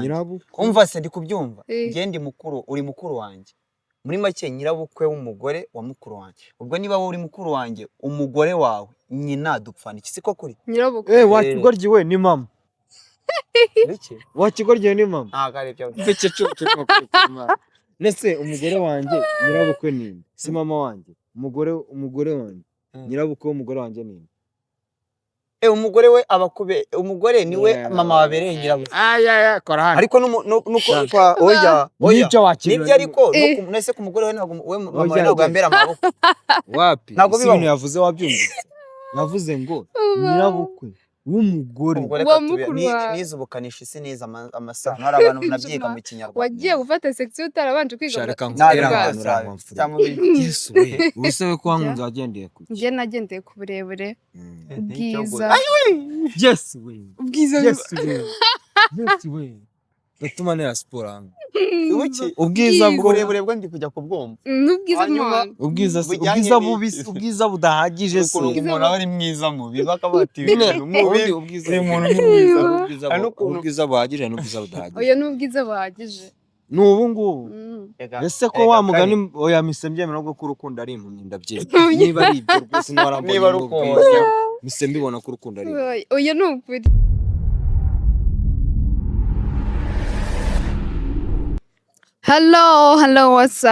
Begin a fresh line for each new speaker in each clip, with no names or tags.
Nyirabukwe.
Umva se ndi kubyumva. Ngiye ndi mukuru, uri mukuru wanjye. Muri make nyirabukwe w'umugore wa mukuru wanjye. Ubwo niba wowe uri mukuru wanjye, umugore wawe nyina dupfana iki siko kuri?
Nyirabukwe.
Wakigoryi we ni mama.
Biki?
Wakigoryi ni mama.
Kare byo.
Mfite cyo mama. Nese umugore wanjye nyirabukwe ni si mama wanjye. Umugore wanjye. Nyirabukwe w'umugore wanjye ni
Umugore we abakube umugore niwe mama wabereye nyirabukwe.
Kora hano.
Ariko nuko kwa oya.
Nibyo wakiriye.
Nibyo ariko nese ku mugore we ntabwo we mama we ntabwo yambera amaboko.
Wapi?
Ntabwo
bibaho. Yavuze wabyumvise. Yavuze ngo nyirabukwe w'umugore
wa mukuru
nizubukanisha isi neza amasano hari abantu nabyiga mu Kinyarwanda.
Wagiye gufata section utarabanje kwiga.
Shareka ngurira Yesu we. Ubuse we kwa nkunze wagendeye ku.
Ngiye nagendeye ku burebure. Ubwiza.
Yesu we.
Ubwiza.
Yesu we. Gatuma nera sport hano.
Ubuki
ubwiza
burebure bwo ndi kujya kubwumva.
N'ubwiza mwana.
Ubwiza budahagije se.
Umuntu ari mwiza mu bibaka bati
ubwiza buhagije n'ubwiza budahagije.
Oya n'ubwiza buhagije.
N'ubu ngubu. Ese ko wa mugani oya misembye mero ko urukundo ari impumyi ndabye. Niba ari ibyo rwose n'abarambo.
Niba rukundo.
Misembe ibona ko urukundo ari.
Oya n'ukuri. Hello, what's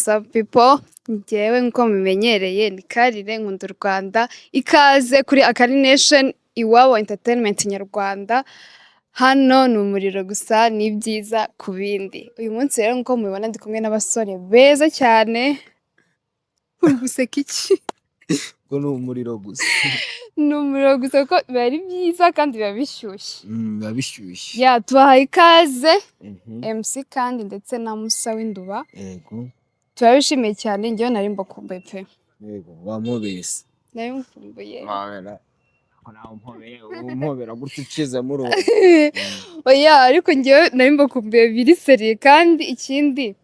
up people? Njyewe nko mumenyereye ni Karire nkunda u Rwanda. Ikaze kuri Akari Nation iwabo entertainment nyarwanda. Hano ni umuriro gusa ni byiza ku bindi. Uyu munsi rero nko mubibona ndi kumwe n'abasore beza cyane. Guseka iki?
Ko ni umuriro gusa.
Ni umuriro gusa ko bari byiza kandi biba bishyushye.
Biba bishyushye.
Ya tubahaye ikaze. MC kandi ndetse na Musa w'Induba.
Yego.
Turabishimiye cyane njyewe nari mbakumbuye pe.
Yego wamubese.
Nari mkumbuye.
Wabera. Umpobera gutyo ukize muri uwo.
Oya ariko njyewe nari mbakumbuye biri seriye kandi ikindi.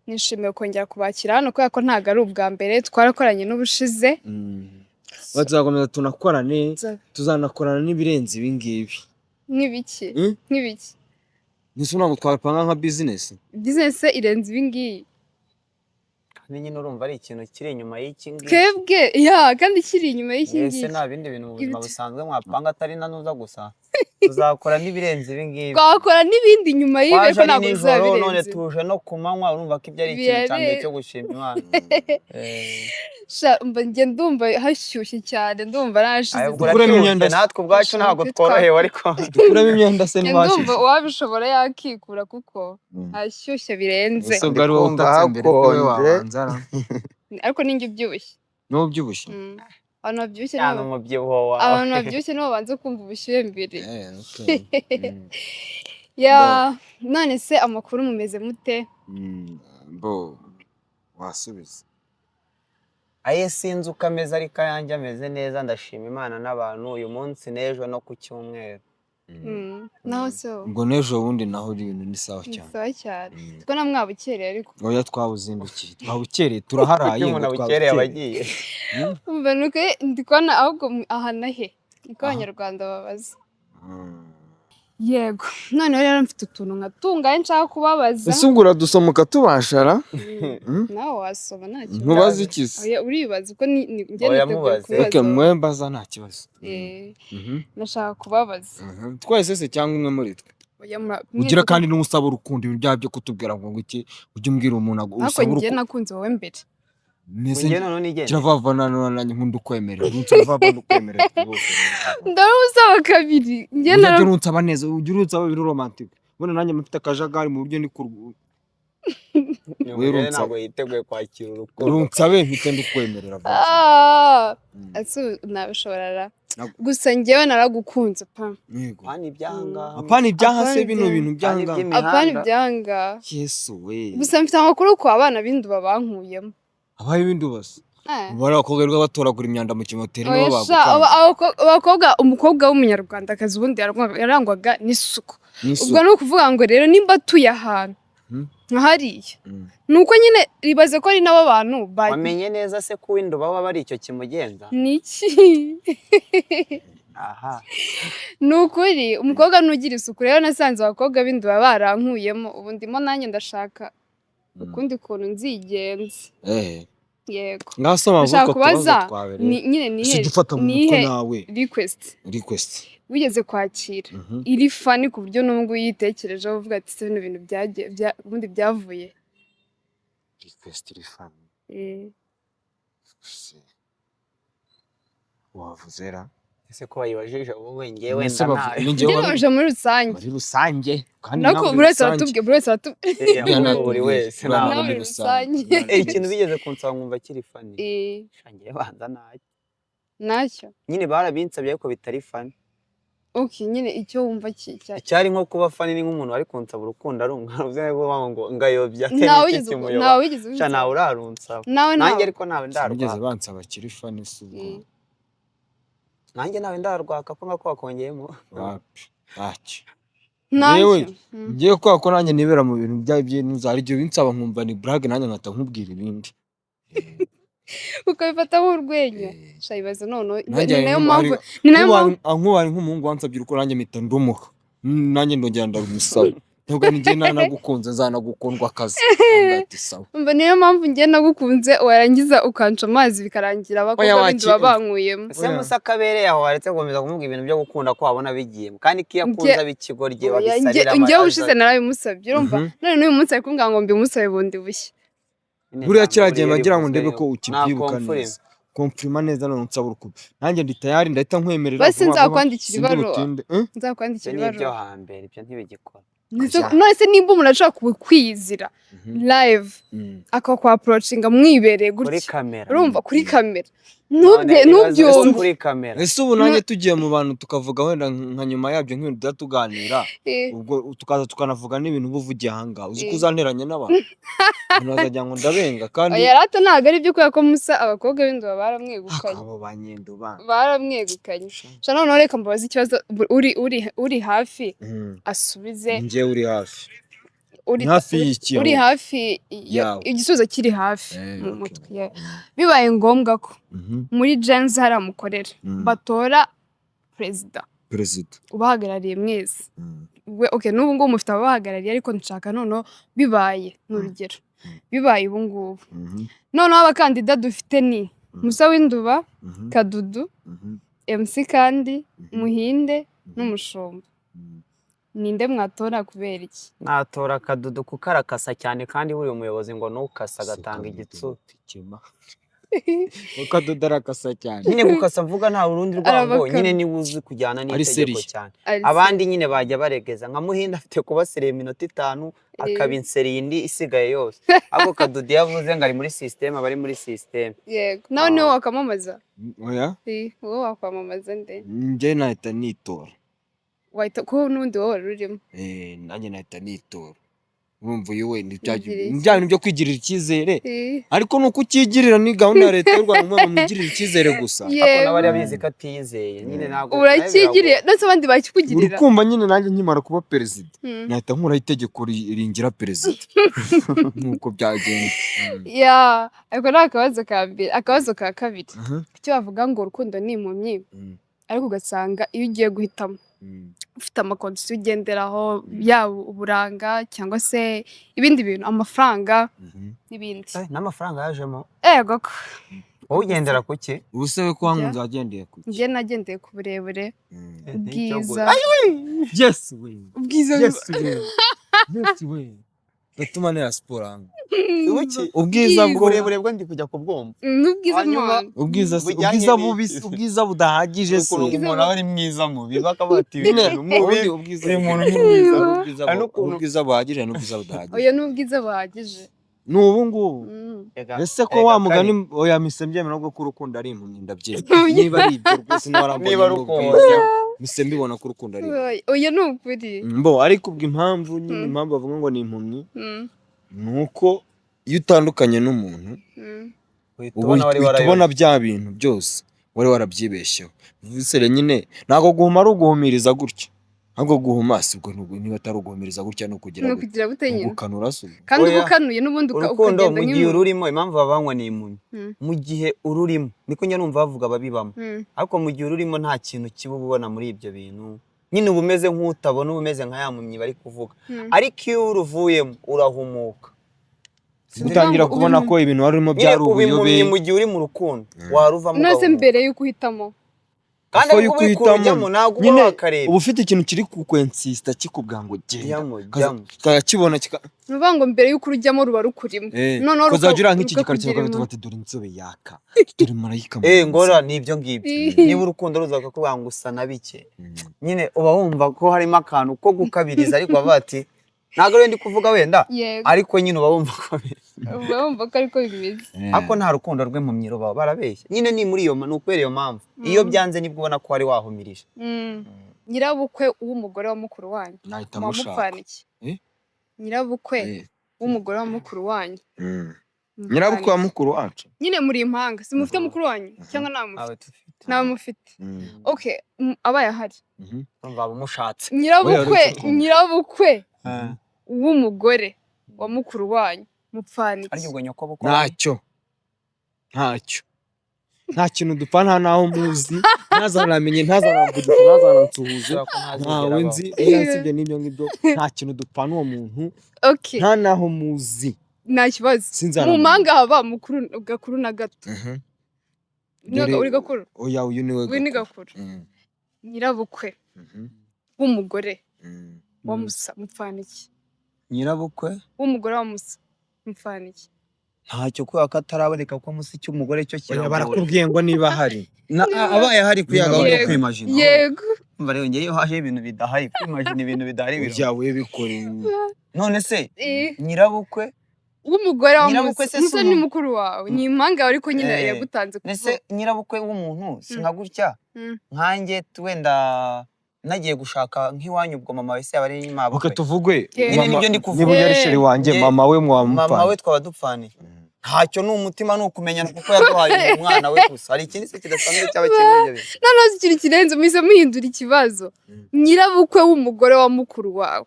Nishimiye kongera kubakira hano kubera ko ntago ari ubwa mbere twarakoranye n'ubushize.
Bazakomeza tunakorane tuzanakorana n'ibirenze ibi ngibi.
Nk'ibiki? Nk'ibiki?
Nisuna ngo twapanga nka business.
Business irenze ibi ngibi.
Nyine urumva ari ikintu kiri inyuma y'iki ngiki.
Kebwe kandi kiri inyuma y'iki ngiki.
Ese nta bindi bintu mu buzima busanzwe mwapanga atari nanuza gusa. Tuzakora n'ibirenze ibi ngibi.
Twakora n'ibindi nyuma y'ibe ko ntabwo bizabirenze.
None tuje no kumanywa urumva ko ibyo ari ikintu cyane cyo gushima Imana.
Njye ndumva hashyushye cyane ndumva nashize.
Dukuremo imyenda
natwe ubwacu ntabwo tworohewe ariko
dukuremo imyenda se ntibashije.
Ndumva wabishobora yakikura kuko hashyushye birenze.
Ese bwari wowe utatse imbere kwe wabanzara.
Ariko ninjye ubyibushye.
No ubyibushye.
Abantu babyibushye
cyane umubyibuho wawe.
Abantu babyibushye nibo banze kumva ubushyuhe mbere.
Okay.
Ya none se amakuru mumeze mute?
Bo wasubiza.
Aye sinzi uko ameze ariko ayanjye ameze neza ndashima Imana n'abantu uyu munsi n'ejo no ku cyumweru.
Naho so.
Ngo n'ejo bundi naho ibintu ni sawa cyane.
Sawa cyane. Twa na mwabukereye ariko.
Oya twabuzindukiye. Twabukereye turaharaye
ngo twabukereye abagiye.
Umva nuko ndikwana ahubwo aha nahe. Niko abanyarwanda babaza. Yego. None rero mfite utuntu nkatungaye nshaka kubabaza.
Ese ubwo uradusomuka tubashara?
Nawe wasoma nta kibazo.
Ntubaze iki?
Oya uribaza uko njye
niteguye kubaza.
Okay mwembaza nta kibazo.
Nashaka kubabaza.
Twese se cyangwa umwe muri twe. Ugira kandi n'usaba urukundo ibintu byabyo kutubwira ngo iki ujye umbwira umuntu usaba
urukundo. Ako njye nakunze wowe mbere.
Njye none nigende.
Kiravavana nanye nkunda ukwemerera. Unsavavana ukwemerera rwose.
Ndarusaba kabiri. Njye
narunsaba neza ugira unsaba biri romantic. Bone nanye mfite akajagari mu buryo ni kurwa.
Wewe ntabwo yiteguye kwakira urukundo.
Urunsabe mpite ndukwemerera.
Asu nabishobora. Gusa njyewe naragukunze pa.
Yego.
Apani
ibyaha se bino bintu byanga.
Apani ibyanga.
Yesu we.
Gusa mfite amakuru ko abana b'Induba bankuyemo.
Abaye b'Induba. Barakogerwa batoragura imyanda mu kimoteri
nibo abakobwa umukobwa w'umunyarwandakazi ubundi yarangwaga n'isuku. Ubwo no kuvuga ngo rero nimba tuye ahantu nkahariye nuko nyine ribaze ko ari nabo bantu
bamenye neza se ko w'Induba baba bari icyo kimugenza
niki
aha
ni ukuri umukobwa nugira isuku rero nasanze abakobwa bindi baba barankuyemo ubu ndimo nanjye ndashaka ukundi kuntu nzigenza yego
ngasoma
ndashaka
vuga
kubaza
tubazo twawe rero
nyine
ese dufata mu mutwe nawe
request wigeze kwakira iri fani ku buryo n'ubwo uyitekerejeho uvuga ati se bino bintu ubundi byavuye
request iri fani wavuze ra
ese ko wayibajije wowe ngewe wenda nayo
ngewe muri rusange
muri rusange kandi
nako buri wese aratubwiye
buri wese
nawe
nawe
muri rusange
ikintu bigeze kunsaba nkumva kiri fani shangiye banza
nacyo
nyine barabinsabye ariko bitari fani
okay nyine icyo wumva
cyari nko kuba fani ni nk'umuntu ari kunsaba urukundo arunga uvuze ngo ngayobya
nawe wigeze
sha nawe urarunsaba
nawe
nanjye ariko nawe ndarwaka
bigeze bansaba kiri fani sugo
nanjye nawe ndarwaka ko ngako wakongeyemo
wapi ntacyo yewe ngiye kwa ko nanjye nibera mu bintu by'ibintu zari byo binsaba nkumva ni brag nanjye nkata nkubwira ibindi
ukabifata nk'urwenya shayibaza none nayo mpamvu ni nayo mpamvu
nkubari nk'umuhungu wansabye uko nanjye mpita ndumuka nanjye ndongera ndamusaba ntabwo njye nanagukunze zanagukundwa akazi ngati sawa
mba niyo mpamvu njye nagukunze warangiza ukanca amazi bikarangira abakobwa bindi babankuyemo
se musa kabereye aho waretse gukomeza kumubwira ibintu byo gukunda ko wabona bigiyemo kandi kiya kunza bikigorye babisarira
njye ushize narabimusabye urumva none n'uyu munsi ari kumbwira ngo mbimusabe bundi bushya
buriya kiragiye bagira ngo ndebe ko ukibyibuka neza komprima neza none nsaba urukundo nanjye ndi tayari ndahita nkwemerera
basi nzakwandikira ibaruwa nzakwandikira ibaruwa
n'ibyo hambere ibyo ntibigikora
none se nimba umuntu ashobora kukwizira live akakwa approachinga mwibereye gutya urumva kuri kamera nubyo
kuri kamera
ese ubu nanjye tugiye mu bantu tukavuga wenda nka nyuma yabyo nk'ibintu tudatuganira ubwo tukaza tukanavuga n'ibintu buvugiye ahangaha uzi ko uzanteranye n'abantu bazajya ngo ndabenga kandi
yarata ntabwo ari byo kubera ko musa abakobwa bindi baba baramwegukanye
abo banyendo bana
baramwegukanye sha none reka mbabaza ikibazo uri hafi asubize
njye uri hafi hafi y'iki
uri hafi igisubizo kiri hafi mu mutwe bibaye ngombwa ko muri Gens haramukorera batora perezida ubahagarariye mwese okay n'ubu ngubu mufite ababahagarariye ariko nshaka noneho bibaye n'urugero bibaye ubu ngubu noneho abakandida dufite ni Musa Winduba Kadudu MC kandi Muhinde n'Umushumba ninde mwatora kubera iki
mwatora Kadudu kuko arakasa cyane kandi buri umuyobozi ngo nukasa agatanga igitsuti
kima Kadudu arakasa cyane
nyine gukasa mvuga nta urundi rwango nyine ni uzi kujyana n'itegeko cyane abandi nyine bajya baregeza nka Muhinde afite kubasirira iminota 5 akabinseri indi isigaye yose ahubwo Kadudu yavuze ngo ari muri system abari muri system
yego nawe niwe wakamamaza
oya
wowe wakwamamaza nde
njye nahita nitora
wahita ko n'undi wowe rurimo
nanjye nahita nitora urumva yewe njyana byo kwigirira icyizere ariko nuko ukigirira ni gahunda ya leta y'u Rwanda ngo mugirire icyizere gusa
ako nabari abizi ko atiyizeye nyine ntabwo
urakigiriye ndetse abandi bakikugirira
urukumva nyine nanjye nkimara kuba perezida nahita nkuraho itegeko ringira perezida nuko byagenda
ariko ni akabazo ka mbere akabazo ka kabiri icyo bavuga ngo urukundo ni impumyi ariko ugasanga iyo ugiye guhitamo ufite amakondisiyo ugenderaho yaba uburanga cyangwa se ibindi bintu amafaranga n'ibindi
n'amafaranga yajemo
yego ko
wowe ugendera ku ki
ubusabe ko wankunze wagendeye ku ki
njye nagendeye ku burebure ubwiza
yes we
ubwiza
yes we gatuma nera siporo hano
ubwiza burebure bwo ndi kujya kubwomba
n'ubwiza
ubwiza budahagije se
umuntu ari mwiza mubi bakabati
ubwiza buhagije n'ubwiza budahagije
oya n'ubwiza buhagije
n'ubu ngubu ese ko wa mugani oya mise mbyemera bwo ko urukundo ari impumyi ndabyemera niba ari ibyo rwose
niba rukundo
mise mbibona ko urukundo ari
oya ni ukuri
ariko ubwo impamvu bavuga ngo ni impumyi nuko iyo utandukanye n'umuntu uhita ubona bya bintu byose wari warabyibeshyeho visere nyine ntabwo guhuma ari uguhumiriza gutya ahubwo guhuma si ubwo niba ataruguhumiriza gutya no kugira
gute nyine
gukanura se
kandi ubukanuye n'ubundi
urukundo mu gihe ururimo impamvu babanywa ni imunyu mu gihe ururimo niko njya numva bavuga babibamo ariko mu gihe ururimo nta kintu kiba ubona muri ibyo bintu nyine uba umeze nk'utabona uba umeze nka ya mpumyi bari kuvuga ariko iyo uruvuyemo urahumuka
utangira kubona ko ibintu warimo byari ubuyobe
mu gihe uri mu rukundo waruvamo
nose mbere yuko uhitamo
kandi ari kubikujyamo ntabwo uba wakareba
uba ufite ikintu kiri kukwensista kikubwira ngo genda kibona
nuvuga ngo mbere yuko urujyamo ruba rukurimo
none kuzajya nk'iki gikari cyangwa tuba dore inzobe yaka dore marayika
ngora nibyo ngibyo niba urukundo ruzaga kuvuga ngo usa na bike nyine uba wumva ko harimo akantu ko gukabiriza ariko bava ati ntabwo rero ndi kuvuga wenda ariko nyine uba wumva ko
ariko bimeze
ariko nta rukundo rwe mu myiro baba barabeshya nyine ni muri iyo ni ukubera iyo mpamvu iyo byanze nibwo ubona ko wari wahumirije
nyirabukwe w'umugore wa mukuru wanyu wamupfana iki nyirabukwe w'umugore wa mukuru wanyu
nyirabukwe wa mukuru wacu
nyine muri impanga si mufite mukuru wanyu cyangwa nta mufite okay abaye ahari
bamushatse
nyirabukwe w'umugore wa mukuru wanyu mupfana iki
nta kintu dupfana naho muzi ntazanamenye ntazanamvugisha ntazanansuhuze ntawe nzi sibyo n'ibyo ngibyo nta kintu dupfana uwo muntu nta naho muzi
nta kibazo mu mpanga haba gakuru na gato uri gakuru
oya uyu niwe
gakuru nyirabukwe w'umugore wa Musa mupfana iki
nyirabukwe
w'umugore wa Musa mupfana iki
ntacyo kubera ko ataraboneka ko Musa cy'umugore cyo kirabura
barakubwiye ngo niba hari
abaye hari kuyaga no kwimagine
yego
umva rero ngiye haje ibintu bidahari kwimagine ibintu bidahari
byawe bikore
none se nyirabukwe
w'umugore wa Musa ni mukuru wawe ni impanga ariko nyine yagutanze
kuvuga ese nyirabukwe w'umuntu sinka gutya nkanjye wenda nagiye gushaka nk'iwanyu ubwo mama wese yaba ari nyuma
buke tuvugwe
nibyo ndi kuvuga
niba yari sheri wanjye mama we mwamupfana
mama we twaba dupfaniye ntacyo ni umutima ni ukumenyana kuko yaduhaye umwana we gusa hari ikindi se kidasanzwe cyaba kibyo bintu
none ikiri kirenze muhise muhindura ikibazo nyirabukwe w'umugore wa mukuru wawe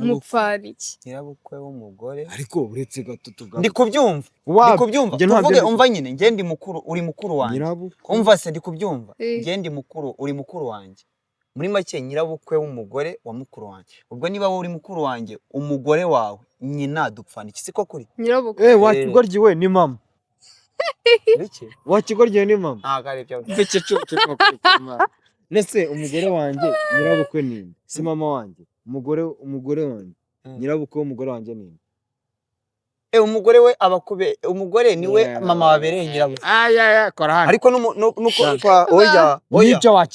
mupfana iki
nyirabukwe w'umugore
ariko uretse gato tugaruka
ndi kubyumva tuvuge umva nyine nge ndi mukuru uri mukuru wanjye umva se ndi kubyumva nge ndi mukuru uri mukuru wanjye muri make nyirabukwe w'umugore wa mukuru wanjye ubwo niba wowe uri mukuru wanjye umugore wawe nyina dupfana iki siko kuri
nyirabukwe
wakigoryiwe ni mama wakigoryiwe ni mama
ntabwo ari byo
nese umugore wanjye nyirabukwe ni si mama wanjye umugore wanjye nyirabukwe w'umugore wanjye ni
umugore we abakube umugore niwe mama wabereye nyirabukwe ariko nuko oya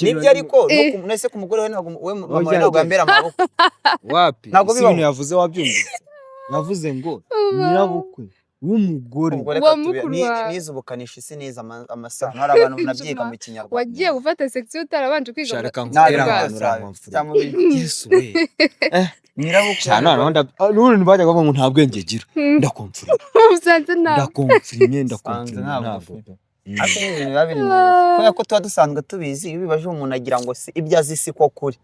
nibyo ariko nese ku mugore we mama we ntabwo yambera amaboko
wapi ntabwo ibintu yavuze wabyumvise yavuze ngo nyirabukwe w'umugore
wa mukuru wawe
nizubukanisha isi neza amasano hari abantu nabyiga mu kinyarwanda
wagiye gufata section utarabanje kwiga
Yesu we
nyirabukwe
n'ubundi bajyaga bavuga ngo nta bwenge gira ndakomfura
usanze ntabwo
ndakomfura ntabwo
kubera ko tuba dusanzwe tubizi iyo bibaje umuntu agira ngo si ibyo azi si ko kuri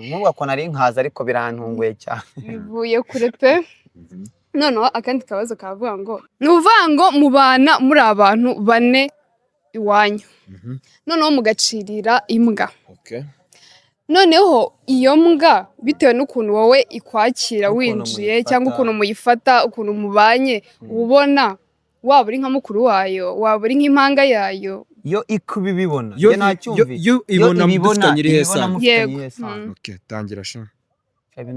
nk'ubwo ko nari nkaza ariko birantunguye cyane
bivuye kure pe noneho akandi kabazo kavuga ngo ni uvuga ngo mubana muri abantu bane iwanyu noneho mugacirira imbwa noneho iyo mbwa bitewe n'ukuntu wowe ikwakira winjiye cyangwa ukuntu muyifata ukuntu mubanye ubona waba uri nka mukuru wayo waba uri nk'impanga yayo
yo ikubibibona
yo ibona mufitanye iri hesa tangira sha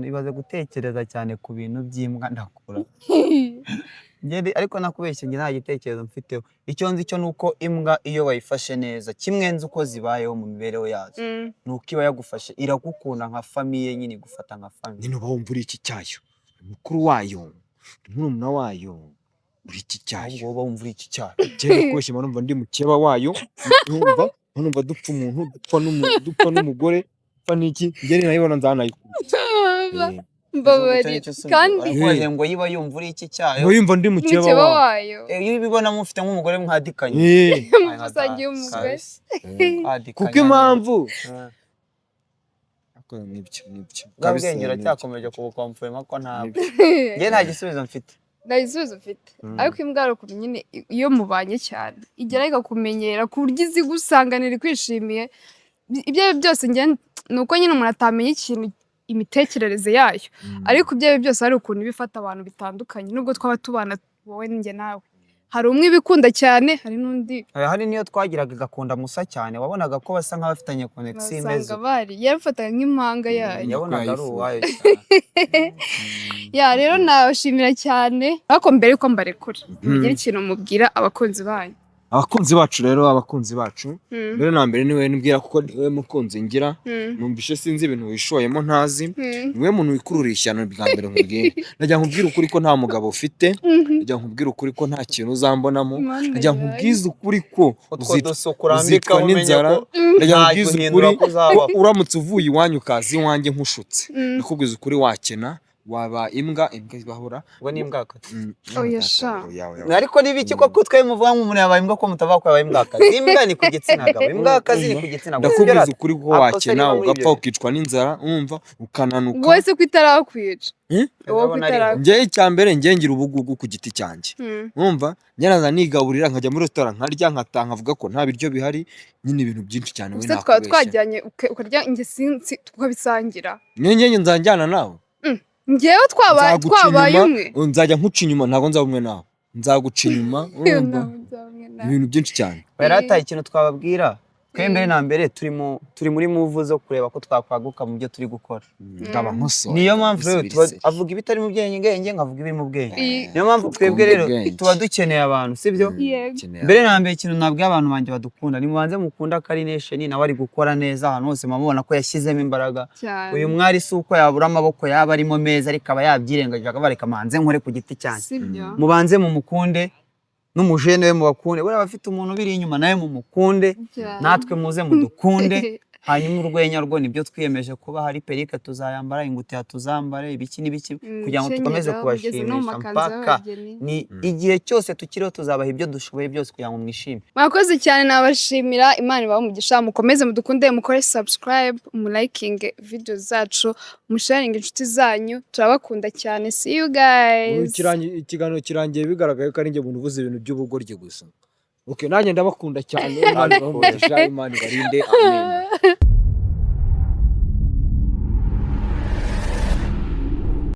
ibaze gutekereza cyane ku bintu by'imbwa ndakura ariko nakubeshye nge nta gitekerezo mfiteho icyo nzi cyo nuko imbwa iyo wayifashe neza kimwe nzi uko zibayeho mu mibereho yazo nuko iba yagufashe iragukunda nka famiye nyine igufata nka famiye
nyine uba wumva uri iki cyayo mukuru wayo murumuna wayo uri iki cyayo
uba wumva uri iki cyayo
cyane kubeshya numva ndi mukeba wayo numva dupfa umuntu dupfa n'umugore dupfa n'iki ngene nayibona nzanayikubita
mbabari kandi
ngo yiba yumva uri iki cyayo
ngo yumva ndi mukeba
wayo
iyo ubibona mufite nk'umugore mwadikanye
musangiye umugore
kuko impamvu nibyo
ubwenge uracyakomeje kubukomfirima ko ntabwo njye nta gisubizo mfite
ariko imbwa ari ukuntu nyine iyo mubanye cyane igera ikakumenyera ku buryo izi gusanganira ikwishimiye ibyo ari byo byose ni uko nyine umuntu atamenya ikintu imitekerereze yayo ariko ibyo ari byo byose hari ukuntu bifata abantu bitandukanye nubwo twaba tubana wowe n'injye nawe hari umwe ibikunda cyane hari n'undi
hari niyo twagiraga igakunda Musa cyane wabonaga ko basa nk'abafitanye connection imeze
yarafataga nk'impanga yayo
yabonaga ari uwayo
ya rero nabashimira cyane ariko mbere yuko mbarekura mugire ikintu mubwira abakunzi banyu
abakunzi bacu rero mbere na mbere niwe nibwira kuko niwe mukunzi ngira numvishe sinzi ibintu wishoyemo ntazi niwe muntu wikurura ishyano bwa mbere nkubwira najya nkubwira ukuri ko nta mugabo ufite najya nkubwira ukuri ko nta kintu uzambonamo najya nkubwiza ukuri ko uzitwa n'inzara najya nkubwiza ukuri uramutse uvuye iwanyu ukaza iwanjye nkushutse nakubwiza ukuri wakena waba imbwa bahura
ngo ni imbwa
oyasha
ariko nibiki ko twe muvuga ngo umuntu yabaye imbwa ko mutava ko yabaye imbwa kazi imbwa ni ku gitsina gabo imbwa kazi ni ku gitsina gabo
ndakubwiza ukuri ko wakena ugapfa ukicwa n'inzara umva ukananuka
wese ko itarakwica
njye icyambere njye ngira ubugugu ku giti cyanjye umva njyanaza nigaburira nkajya muri restaurant nkarya nkataha nkavuga ko nta biryo bihari nyine ibintu byinshi cyane we
nakubeshya twajyanye ukarya inge sinzi tukabisangira
njye nzanjyana nawe
njyewe twabaye umwe
nzajya nkuca inyuma ntabwo nzaba umwe nawe nzaguca inyuma ibintu byinshi cyane
barataye ikintu twababwira twembere na mbere turi muri move zo kureba ko twakwaguka mu byo turi gukora niyo mpamvu rero avuga ibitari mu bwenge nkavuga ibiri mu bwenge niyo mpamvu twebwe rero tuba dukeneye abantu sibyo mbere na mbere ikintu nabwiye abantu banjye badukunda nimubanze mukunda Karination nawe ari gukora neza ahantu hose mubona ko yashyizemo imbaraga uyu mwari si uko yabura amaboko yaba arimo meza ariko aba yabyirengagije akabareka manze nkore ku giti cyanjye mubanze mumukunde n'umujene we mubakunde buriya bafite umuntu biri inyuma nawe mumukunde natwe muze mudukunde hanyuma urwenya rwo nibyo twiyemeje kuba hari perike tuzayambara ingutiya tuzambare ibiki n'ibiki kugira ngo dukomeze kubashimisha mpaka ni igihe cyose tukiriho tuzabaha ibyo dushoboye byose kugira ngo mwishime
mwakoze cyane nabashimira Imana ibahe umugisha mukomeze mudukunde mukore subscribe umulikeing video zacu musharinga inshuti zanyu turabakunda cyane see you guys
ikiganiro kirangiye bigaragaye ko ari nge muntu uvuze ibintu by'ubugorye gusa nanjye ndabakunda cyane Imana ibahe umugisha Imana ibarinde amen